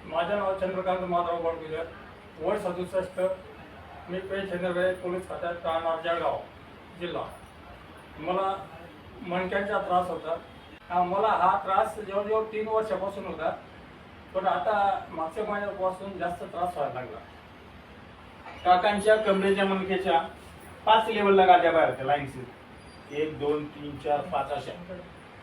माझं नाव चंद्रकांत माधव गोडबिले, वय 67. मी पेन्शनर आहे, पोलीस खात्यात राहणार जळगाव जिल्हा. मला मणक्यांचा त्रास होता. मला हा त्रास जवळजवळ 3 वर्षापासून होता, पण आता मागच्या महिन्यापासून जास्त त्रास व्हायला लागला. काकांच्या कमरेच्या मणक्याच्या 5 लेवलला गाद्या बाहेर होत्या लाईनशी. 1 2 3 4 5 अशा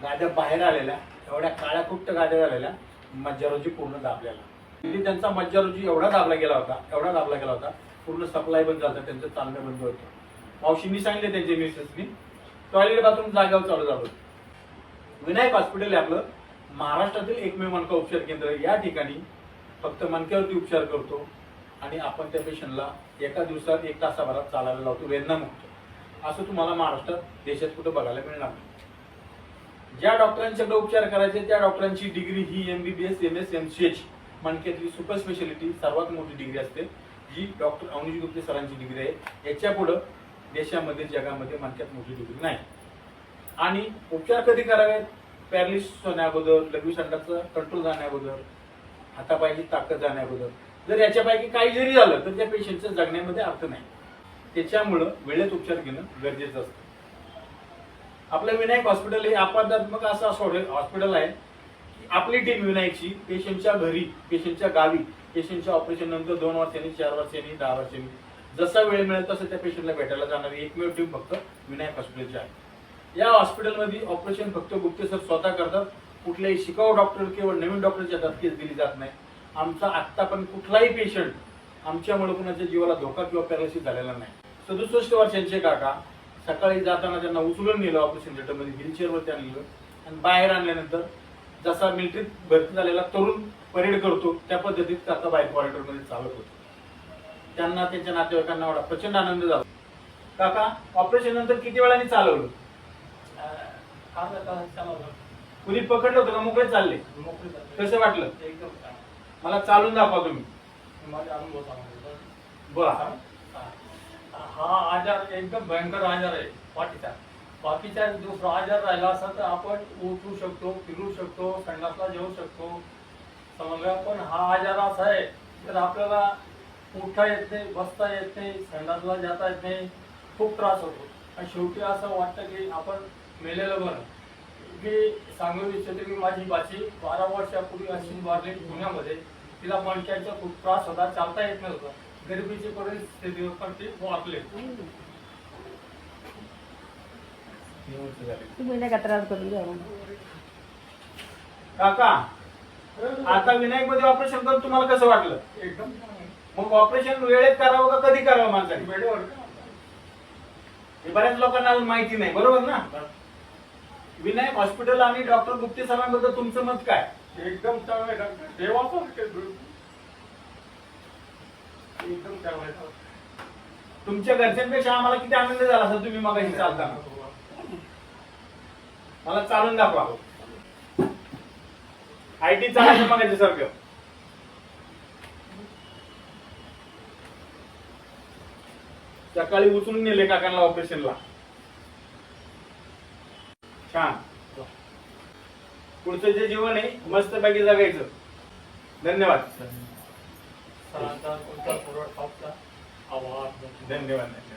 गाद्या बाहेर आलेल्या, एवढ्या काळ्या कुट्ट गाद्या झालेल्या, मज्जारोजी पूर्ण दाबलेला. म्हणजे त्यांचा मज्जारोजी एवढा दाबला गेला होता, पूर्ण सप्लाय बंद झाला, त्यांचं चालणं बंद होतं. मावशींनी सांगितले त्यांच्या मिसेसनी, टॉयलेट बाथरूम जागेवर चालू झालं. विनायक हॉस्पिटल आहे आपलं, महाराष्ट्रातील एकमेव मणका उपचार केंद्र. या ठिकाणी फक्त मणक्यावरती उपचार करतो आणि आपण त्या पेशंटला एका दिवसात 1 तासाभरात चालायला लावतो, वेदनामुक्त. असं तुम्हाला महाराष्ट्रात देशात कुठं बघायला मिळणार नाही. ज्या डॉक्टरांच्याकडे उपचार करायचे त्या डॉक्टरांची डिग्री ही MBBS MS MCH मणक्यातली सुपर स्पेशालिटी सर्वात मोठी डिग्री असते, जी डॉक्टर अवनीश गुप्ते सरांची डिग्री आहे. याच्या पुढं देशामध्ये जगामध्ये मणक्यात मोठी डिग्री नाही. आणि उपचार कधी करावेत? पॅरालिसिस होण्याअगोदर, लघवी संडासचा कंट्रोल जाण्याअगोदर, हातापायची ताकद जाण्याअगोदर. जर याच्यापैकी काही जरी झालं तर त्या पेशंटच्या जगण्यामध्ये अर्थ नाही. त्याच्यामुळं वेळेत उपचार घेणं गरजेचं असतं. आपलं विनायक हॉस्पिटल हे अपवादात्मक असं हॉस्पिटल आहे की आपली टीम विनायकची पेशंटच्या घरी, पेशंटच्या गावी, पेशंटच्या ऑपरेशन नंतर 2 वर्षांनी, 4 वर्षांनी, 10 वर्षांनी जसा वेळ मिळेल तसं त्या पेशंटला भेटायला जाणारी एकमेव टीम फक्त विनायक हॉस्पिटलची आहे. या हॉस्पिटलमध्ये ऑपरेशन फक्त गुप्ते सर स्वतः करतात. कुठल्याही शिकाऊ डॉक्टर किंवा नवीन डॉक्टरच्या हातात केस दिली जात नाही. आमचा आत्ता पण कुठलाही पेशंट आमच्यामुळे कुणाच्या जीवाला धोका किंवा पॅरालिसिस झालेला नाही. 67 वर्षांचे काका सकाळी जाताना त्यांना उचलून नेलं ऑपरेशन थिएटरमध्ये, व्हीलचेअरवरती आणलं आणि बाहेर आणल्यानंतर जसा मिलिटरीत भरती झालेला तरुण परेड करतो त्या पद्धतीत काका बाहेर कॉरिडॉरमध्ये चालत होते. त्यांना त्यांच्या नातेवाईकांना एवढा प्रचंड आनंद झाला. काका ऑपरेशन नंतर किती वेळाने चालवलं? अर्धा तास चालवलं. कुणी पकडलं होतं का मोकळे चालले? मोकळी झाली. कसं वाटलं? एकदम छान. मला चालून दाखवा तुम्ही. माझा अनुभव सांगतो. बोला. हा आजार एकदम भयंकर आजार आहे पाठीचा. दुसरा आजार राहिला असता तर आपण उठू शकतो, फिरू शकतो, संडासला जेवू शकतो, समजलं. पण हा आजार असा आहे तर आपल्याला उठता येत नाही, बसता येत नाही, संडासला जाता येत नाही, खूप त्रास होतो. आणि शेवटी असं वाटतं की आपण मेलेलं बरं. मी सांगू इच्छितो की माझी बाची 12 वर्षापूर्वी अशी वारली पुण्यामध्ये. तिला मणक्याचा खूप त्रास होता, चालता येत नव्हतं. गरिबीची परिस्थिती पण ती वाचले. तुम्ही नाही का त्रास करून द्या काका आता विनायक मध्ये ऑपरेशन करून तुम्हाला कसं वाटलं? एकदम मग ऑपरेशन वेळेत करावं का कधी करावं माणसाने? वेळेवर. हे बऱ्याच लोकांना अजून माहिती नाही, बरोबर ना? विनायक हॉस्पिटल आणि डॉक्टर गुप्ते सरांबद्दल तुमचं मत काय? एकदम चांगलं डॉक्टर, देवासारखे. एकदम चांगलं. तुमच्या घरच्यांपेक्षा आम्हाला किती आनंद झाला असेल तुम्ही मगाशी चालताना. मला चालून दाखवा. IT चालायचं मगाच्या सारखं. सकाळी उचलून नेले काकांना ऑपरेशनला. छान. पुढचं जे जीवन आहे मस्त पैकी जगायचं. धन्यवाद. सरांचा तुमचा पूर्ण टॉपचा आभार. धन्यवाद. धन्यवाद.